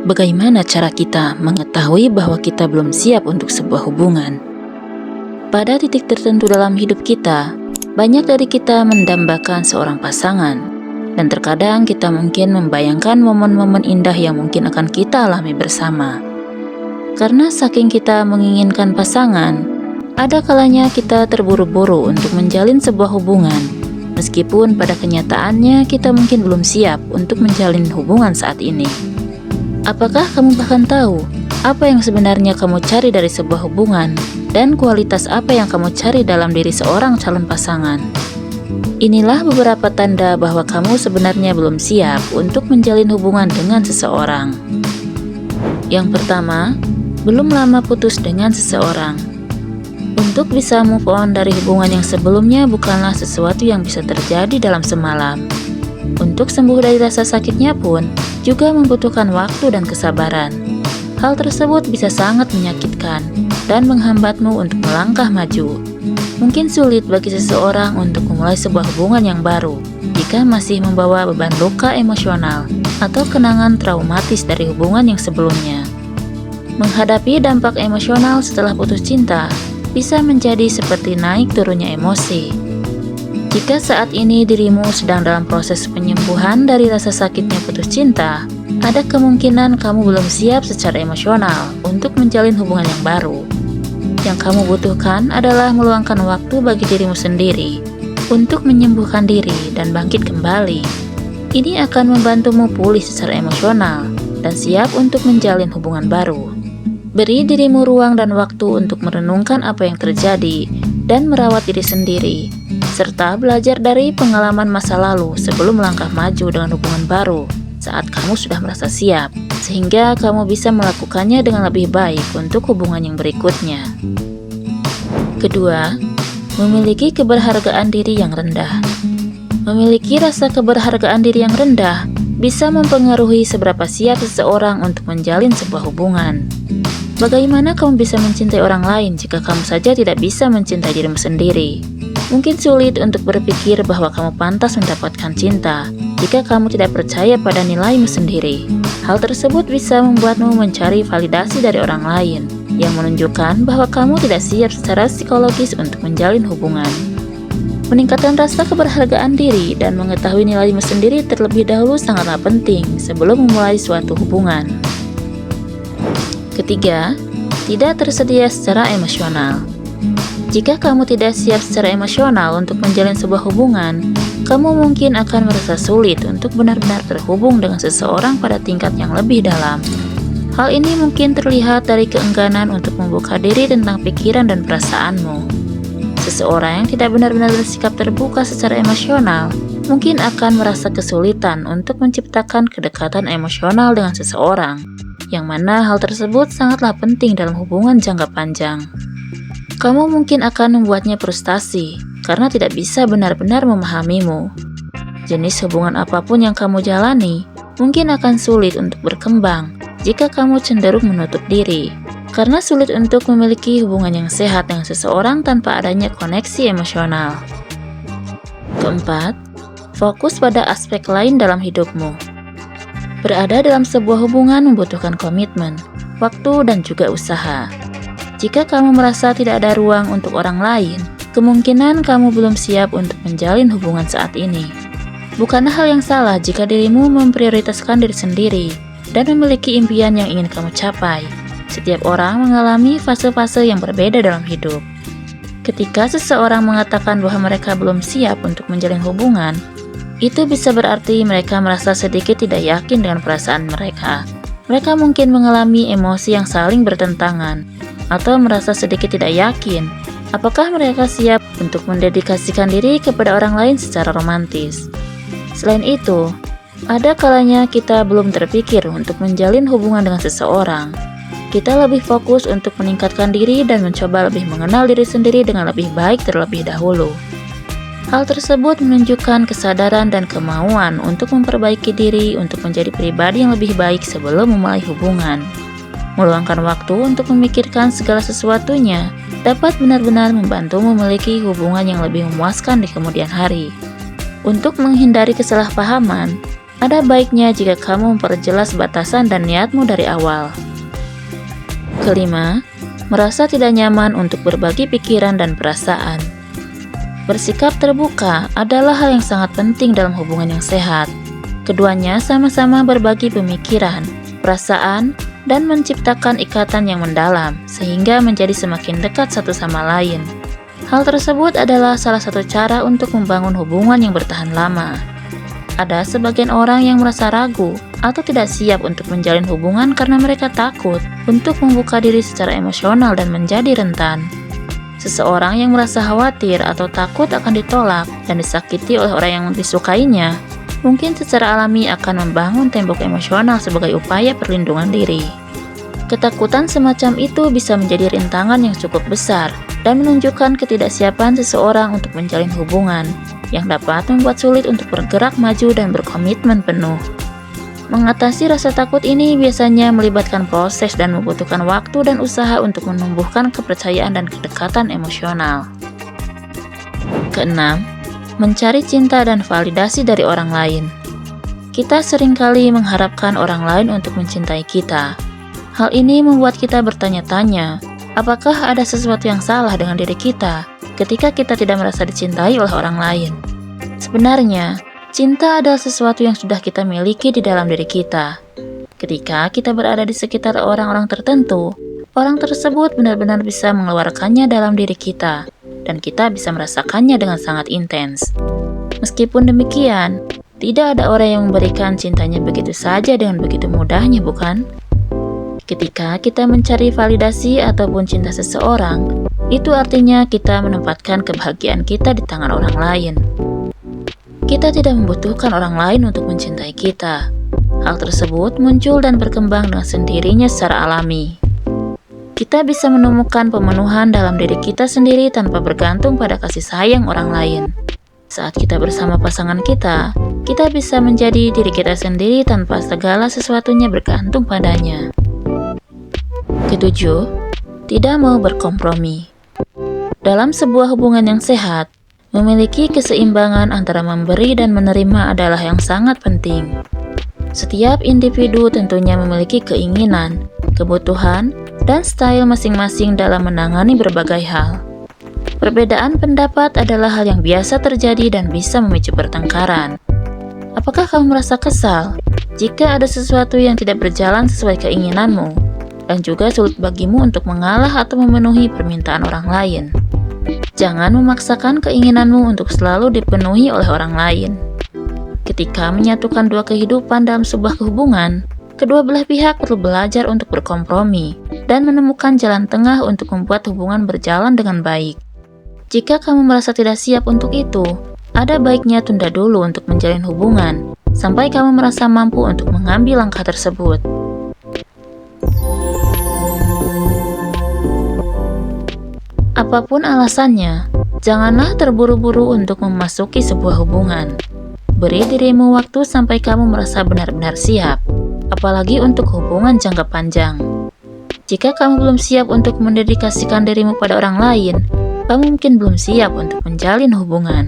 Bagaimana cara kita mengetahui bahwa kita belum siap untuk sebuah hubungan? Pada titik tertentu dalam hidup kita, banyak dari kita mendambakan seorang pasangan, dan terkadang kita mungkin membayangkan momen-momen indah yang mungkin akan kita alami bersama. Karena saking kita menginginkan pasangan, ada kalanya kita terburu-buru untuk menjalin sebuah hubungan, meskipun pada kenyataannya kita mungkin belum siap untuk menjalin hubungan saat ini. Apakah kamu bahkan tahu apa yang sebenarnya kamu cari dari sebuah hubungan dan kualitas apa yang kamu cari dalam diri seorang calon pasangan? Inilah beberapa tanda bahwa kamu sebenarnya belum siap untuk menjalin hubungan dengan seseorang. Yang pertama, belum lama putus dengan seseorang. Untuk bisa move on dari hubungan yang sebelumnya bukanlah sesuatu yang bisa terjadi dalam semalam. Untuk sembuh dari rasa sakitnya pun juga membutuhkan waktu dan kesabaran. Hal tersebut bisa sangat menyakitkan dan menghambatmu untuk melangkah maju. Mungkin sulit bagi seseorang untuk memulai sebuah hubungan yang baru jika masih membawa beban luka emosional atau kenangan traumatis dari hubungan yang sebelumnya. Menghadapi dampak emosional setelah putus cinta bisa menjadi seperti naik turunnya emosi. Jika saat ini dirimu sedang dalam proses penyembuhan dari rasa sakitnya putus cinta, ada kemungkinan kamu belum siap secara emosional untuk menjalin hubungan yang baru. Yang kamu butuhkan adalah meluangkan waktu bagi dirimu sendiri untuk menyembuhkan diri dan bangkit kembali. Ini akan membantumu pulih secara emosional dan siap untuk menjalin hubungan baru. Beri dirimu ruang dan waktu untuk merenungkan apa yang terjadi dan merawat diri sendiri, serta belajar dari pengalaman masa lalu sebelum melangkah maju dengan hubungan baru saat kamu sudah merasa siap, sehingga kamu bisa melakukannya dengan lebih baik untuk hubungan yang berikutnya. Kedua, memiliki keberhargaan diri yang rendah. Memiliki rasa keberhargaan diri yang rendah bisa mempengaruhi seberapa siap seseorang untuk menjalin sebuah hubungan. Bagaimana kamu bisa mencintai orang lain jika kamu saja tidak bisa mencintai dirimu sendiri? Mungkin sulit untuk berpikir bahwa kamu pantas mendapatkan cinta jika kamu tidak percaya pada nilaimu sendiri. Hal tersebut bisa membuatmu mencari validasi dari orang lain yang menunjukkan bahwa kamu tidak siap secara psikologis untuk menjalin hubungan. Meningkatkan rasa keberhargaan diri dan mengetahui nilaimu sendiri terlebih dahulu sangatlah penting sebelum memulai suatu hubungan. Ketiga, tidak tersedia secara emosional. Jika kamu tidak siap secara emosional untuk menjalin sebuah hubungan, kamu mungkin akan merasa sulit untuk benar-benar terhubung dengan seseorang pada tingkat yang lebih dalam. Hal ini mungkin terlihat dari keengganan untuk membuka diri tentang pikiran dan perasaanmu. Seseorang yang tidak benar-benar bersikap terbuka secara emosional mungkin akan merasa kesulitan untuk menciptakan kedekatan emosional dengan seseorang, yang mana hal tersebut sangatlah penting dalam hubungan jangka panjang. Kamu mungkin akan membuatnya frustasi karena tidak bisa benar-benar memahamimu. Jenis hubungan apapun yang kamu jalani mungkin akan sulit untuk berkembang jika kamu cenderung menutup diri, karena sulit untuk memiliki hubungan yang sehat dengan seseorang tanpa adanya koneksi emosional. Keempat, fokus pada aspek lain dalam hidupmu. Berada dalam sebuah hubungan membutuhkan komitmen, waktu, dan juga usaha. Jika kamu merasa tidak ada ruang untuk orang lain, kemungkinan kamu belum siap untuk menjalin hubungan saat ini. Bukanlah hal yang salah jika dirimu memprioritaskan diri sendiri dan memiliki impian yang ingin kamu capai. Setiap orang mengalami fase-fase yang berbeda dalam hidup. Ketika seseorang mengatakan bahwa mereka belum siap untuk menjalin hubungan, itu bisa berarti mereka merasa sedikit tidak yakin dengan perasaan mereka. Mereka mungkin mengalami emosi yang saling bertentangan, atau merasa sedikit tidak yakin apakah mereka siap untuk mendedikasikan diri kepada orang lain secara romantis. Selain itu, ada kalanya kita belum terpikir untuk menjalin hubungan dengan seseorang. Kita lebih fokus untuk meningkatkan diri dan mencoba lebih mengenal diri sendiri dengan lebih baik terlebih dahulu. Hal tersebut menunjukkan kesadaran dan kemauan untuk memperbaiki diri untuk menjadi pribadi yang lebih baik sebelum memulai hubungan. Meluangkan waktu untuk memikirkan segala sesuatunya dapat benar-benar membantu memiliki hubungan yang lebih memuaskan di kemudian hari. Untuk menghindari kesalahpahaman, ada baiknya jika kamu memperjelas batasan dan niatmu dari awal. Kelima, merasa tidak nyaman untuk berbagi pikiran dan perasaan. Bersikap terbuka adalah hal yang sangat penting dalam hubungan yang sehat. Keduanya sama-sama berbagi pemikiran, perasaan, dan menciptakan ikatan yang mendalam, sehingga menjadi semakin dekat satu sama lain. Hal tersebut adalah salah satu cara untuk membangun hubungan yang bertahan lama. Ada sebagian orang yang merasa ragu atau tidak siap untuk menjalin hubungan karena mereka takut untuk membuka diri secara emosional dan menjadi rentan. Seseorang yang merasa khawatir atau takut akan ditolak dan disakiti oleh orang yang disukainya, mungkin secara alami akan membangun tembok emosional sebagai upaya perlindungan diri. Ketakutan semacam itu bisa menjadi rintangan yang cukup besar dan menunjukkan ketidaksiapan seseorang untuk menjalin hubungan, yang dapat membuat sulit untuk bergerak maju dan berkomitmen penuh. Mengatasi rasa takut ini biasanya melibatkan proses dan membutuhkan waktu dan usaha untuk menumbuhkan kepercayaan dan kedekatan emosional. Keenam, mencari cinta dan validasi dari orang lain. Kita seringkali mengharapkan orang lain untuk mencintai kita. Hal ini membuat kita bertanya-tanya, apakah ada sesuatu yang salah dengan diri kita ketika kita tidak merasa dicintai oleh orang lain? Sebenarnya, cinta adalah sesuatu yang sudah kita miliki di dalam diri kita. Ketika kita berada di sekitar orang-orang tertentu, orang tersebut benar-benar bisa mengeluarkannya dalam diri kita, dan kita bisa merasakannya dengan sangat intens. Meskipun demikian, tidak ada orang yang memberikan cintanya begitu saja dengan begitu mudahnya, bukan? Ketika kita mencari validasi ataupun cinta seseorang, itu artinya kita menempatkan kebahagiaan kita di tangan orang lain. Kita tidak membutuhkan orang lain untuk mencintai kita. Hal tersebut muncul dan berkembang dengan sendirinya secara alami. Kita bisa menemukan pemenuhan dalam diri kita sendiri tanpa bergantung pada kasih sayang orang lain. Saat kita bersama pasangan kita bisa menjadi diri kita sendiri tanpa segala sesuatunya bergantung padanya. Ketujuh, tidak mau berkompromi. Dalam sebuah hubungan yang sehat, memiliki keseimbangan antara memberi dan menerima adalah yang sangat penting. Setiap individu tentunya memiliki keinginan, kebutuhan, dan style masing-masing dalam menangani berbagai hal. Perbedaan pendapat adalah hal yang biasa terjadi dan bisa memicu pertengkaran. Apakah kamu merasa kesal jika ada sesuatu yang tidak berjalan sesuai keinginanmu, dan juga sulit bagimu untuk mengalah atau memenuhi permintaan orang lain? Jangan memaksakan keinginanmu untuk selalu dipenuhi oleh orang lain. Ketika menyatukan dua kehidupan dalam sebuah hubungan, kedua belah pihak perlu belajar untuk berkompromi dan menemukan jalan tengah untuk membuat hubungan berjalan dengan baik. Jika kamu merasa tidak siap untuk itu, ada baiknya tunda dulu untuk menjalin hubungan sampai kamu merasa mampu untuk mengambil langkah tersebut. Apapun alasannya, janganlah terburu-buru untuk memasuki sebuah hubungan. Beri dirimu waktu sampai kamu merasa benar-benar siap, apalagi untuk hubungan jangka panjang. Jika kamu belum siap untuk mendedikasikan dirimu pada orang lain, kamu mungkin belum siap untuk menjalin hubungan.